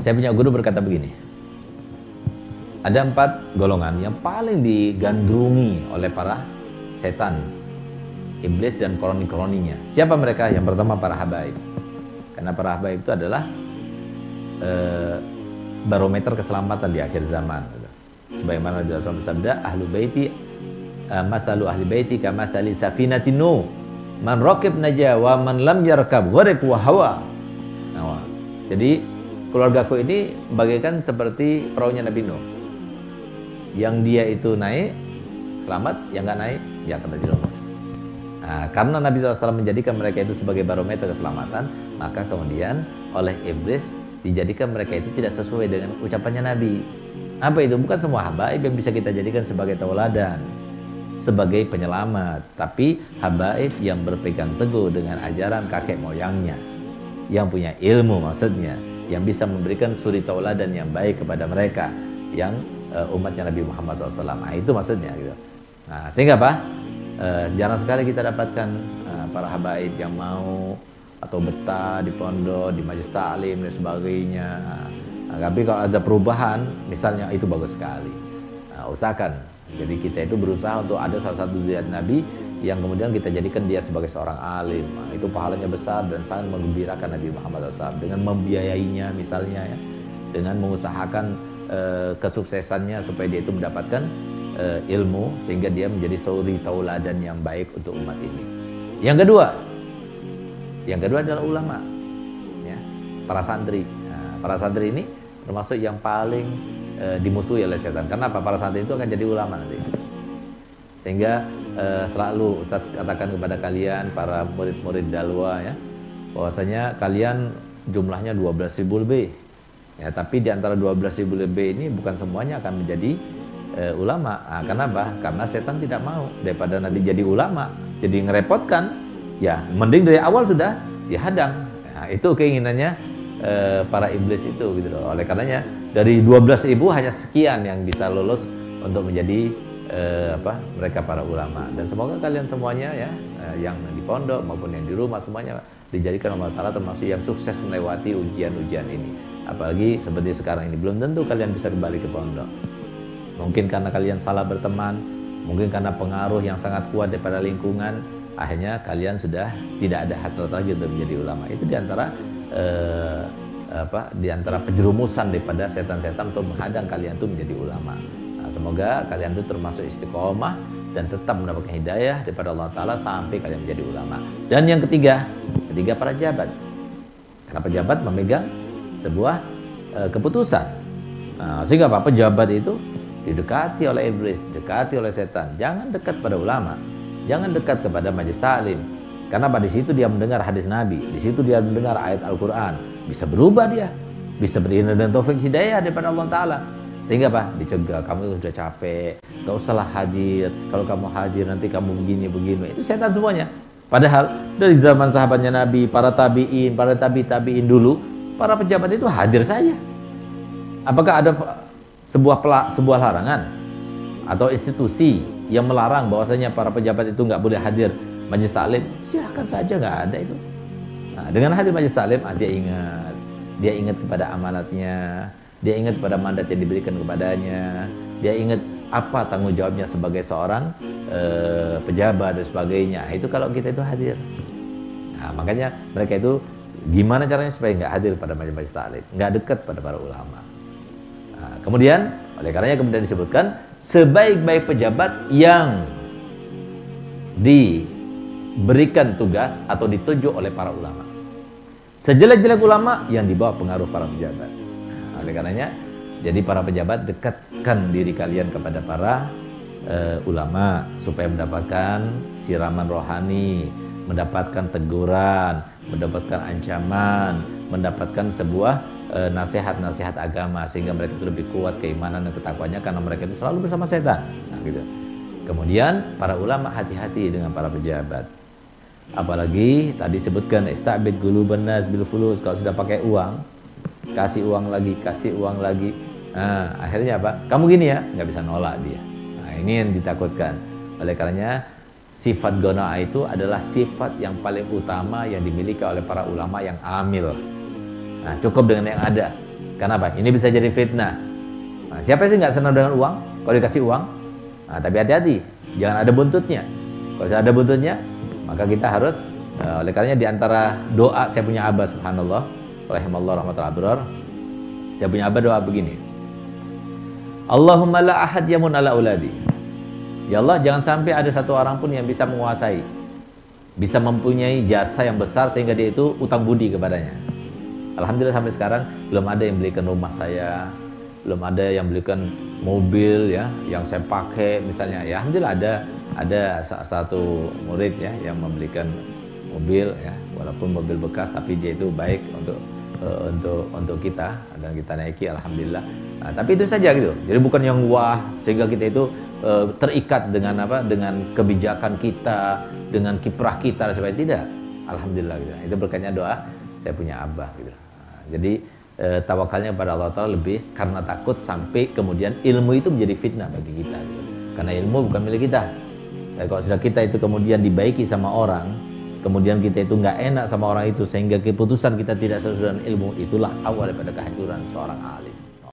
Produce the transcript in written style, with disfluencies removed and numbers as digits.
Saya punya guru berkata begini, ada 4 golongan yang paling digandrungi oleh para setan, iblis dan kroni-kroninya. Siapa mereka? Yang pertama para habaib. Karena para habaib itu adalah barometer keselamatan di akhir zaman. Sebagaimana Rasulullah bersabda, ahlu baiti masalu ahli baiti kama sali safinatin nuh, man raqib naja wa man lam yarkab gharq wa hawa. Nah, jadi keluargaku ini bagaikan seperti perahunya Nabi Nuh. Yang dia itu naik selamat, yang nggak naik dia akan terjerumus. Nah, karena Nabi SAW menjadikan mereka itu sebagai barometer keselamatan, maka kemudian oleh iblis dijadikan mereka itu tidak sesuai dengan ucapannya Nabi. Apa itu? Bukan semua habaib yang bisa kita jadikan sebagai tauladan, sebagai penyelamat, tapi habaib yang berpegang teguh dengan ajaran kakek moyangnya, yang punya ilmu maksudnya, yang bisa memberikan suri tauladan yang baik kepada mereka, yang umatnya Nabi Muhammad SAW. Nah, itu maksudnya gitu. Nah, sehingga apa? Jarang sekali kita dapatkan para habaib yang mau atau betah di pondok, di majelis taklim dan sebagainya. Nah, tapi kalau ada perubahan, misalnya, itu bagus sekali. Nah, usahakan. Jadi kita itu berusaha untuk ada salah satu zuriat Nabi yang kemudian kita jadikan dia sebagai seorang alim. Nah, itu pahalanya besar dan sangat menggembirakan Nabi Muhammad SAW dengan membiayainya misalnya, ya, dengan mengusahakan kesuksesannya supaya dia itu mendapatkan ilmu sehingga dia menjadi suri tauladan yang baik untuk umat ini. Yang kedua adalah ulama, ya, para santri. Nah, para santri ini termasuk yang paling dimusuhi oleh setan. Kenapa? Para santri itu akan jadi ulama nanti. Sehingga selalu Ustaz katakan kepada kalian para murid-murid dalwa, ya, bahwasanya kalian jumlahnya 12.000 lebih. Ya, tapi di antara 12.000 lebih ini bukan semuanya akan menjadi ulama. Nah, kenapa? Karena setan tidak mau daripada nanti jadi ulama, jadi ngerepotkan. Ya, mending dari awal sudah dihadang. Nah, itu keinginannya para iblis itu gitu loh. Oleh karenanya dari 12.000 hanya sekian yang bisa lulus untuk menjadi mereka para ulama. Dan semoga kalian semuanya, ya, yang di pondok maupun yang di rumah semuanya dijadikan Allah Ta'ala termasuk yang sukses melewati ujian-ujian ini. Apalagi seperti sekarang ini, belum tentu kalian bisa kembali ke pondok. Mungkin karena kalian salah berteman, mungkin karena pengaruh yang sangat kuat daripada lingkungan, akhirnya kalian sudah tidak ada hasrat lagi untuk menjadi ulama. Itu diantara diantara penjerumusan daripada setan-setan untuk menghadang kalian itu menjadi ulama. Nah, semoga kalian itu termasuk istiqomah dan tetap mendapatkan hidayah daripada Allah Ta'ala sampai kalian menjadi ulama. Dan yang ketiga para pejabat. Karena pejabat memegang sebuah keputusan. Nah, sehingga apa? Pejabat itu didekati oleh iblis, didekati oleh setan. Jangan dekat pada ulama, jangan dekat kepada majelis taklim. Karena pada situ dia mendengar hadis Nabi, di situ dia mendengar ayat Al-Quran, bisa berubah dia, bisa beriman dan taufik hidayah daripada Allah Ta'ala. Sehingga apa? Dicegah, kamu sudah capek, gak usahlah hadir. Kalau kamu hadir nanti kamu begini. Itu setan semuanya. Padahal dari zaman sahabatnya Nabi, para tabi'in, para tabi'in dulu, para pejabat itu hadir saja. Apakah ada sebuah larangan atau institusi yang melarang bahwasanya para pejabat itu nggak boleh hadir majelis taklim? Silahkan saja, nggak ada itu. Nah, dengan hadir majelis taklim, dia ingat kepada amanatnya, dia ingat kepada mandat yang diberikan kepadanya, dia ingat apa tanggung jawabnya sebagai seorang pejabat dan sebagainya. Itu kalau kita itu hadir. Nah, makanya mereka itu gimana caranya supaya nggak hadir pada majelis taklim, nggak dekat pada para ulama. Nah, kemudian oleh karenanya kemudian disebutkan sebaik-baik pejabat yang diberikan tugas atau ditunjuk oleh para ulama. Sejelek-jelek ulama yang dibawa pengaruh para pejabat. Nah, oleh karenanya jadi para pejabat dekatkan diri kalian kepada para ulama supaya mendapatkan siraman rohani, mendapatkan teguran, mendapatkan ancaman, mendapatkan sebuah nasihat-nasihat agama sehingga mereka itu lebih kuat keimanan dan ketakwaannya karena mereka itu selalu bersama setan. Nah, gitu. Kemudian para ulama hati-hati dengan para pejabat. Apalagi tadi sebutkan istabid guluban nas bil fulus, kalau sudah pakai uang, kasih uang lagi. Nah, akhirnya apa? Kamu gini ya, nggak bisa nolak dia. Nah, ini yang ditakutkan. Oleh karenanya sifat gona'ah itu adalah sifat yang paling utama yang dimiliki oleh para ulama yang amil. Nah, cukup dengan yang ada. Karena apa? Ini bisa jadi fitnah. Nah, siapa sih nggak senang dengan uang? Kalau dikasih uang, nah, tapi hati-hati, jangan ada buntutnya. Kalau ada buntutnya, maka kita harus oleh karenanya di antara doa saya punya abah, subhanallah, rahimallahu rahmatul abrar. Saya punya abah doa begini. Allahumma la ahad yamun ala uladi. Ya Allah, jangan sampai ada satu orang pun yang bisa menguasai, bisa mempunyai jasa yang besar sehingga dia itu utang budi kepadanya. Alhamdulillah sampai sekarang belum ada yang belikan rumah saya, belum ada yang belikan mobil ya yang saya pakai misalnya. Ya alhamdulillah ada satu murid ya yang membelikan mobil ya, walaupun mobil bekas tapi dia itu baik untuk kita dan kita naiki, alhamdulillah. Nah, tapi itu saja gitu. Jadi bukan yang wah sehingga kita itu terikat dengan apa? Dengan kebijakan kita, dengan kiprah kita dan sebagainya, tidak. Alhamdulillah gitu. Itu berkatnya doa saya punya abah gitu. Nah, jadi tawakalnya pada Allah Ta'ala lebih karena takut sampai kemudian ilmu itu menjadi fitnah bagi kita gitu. Karena ilmu bukan milik kita. Kalau sudah kita itu kemudian dibaiki sama orang, kemudian kita itu nggak enak sama orang itu sehingga keputusan kita tidak sesuai dengan ilmu, itulah awal daripada kehancuran seorang alim.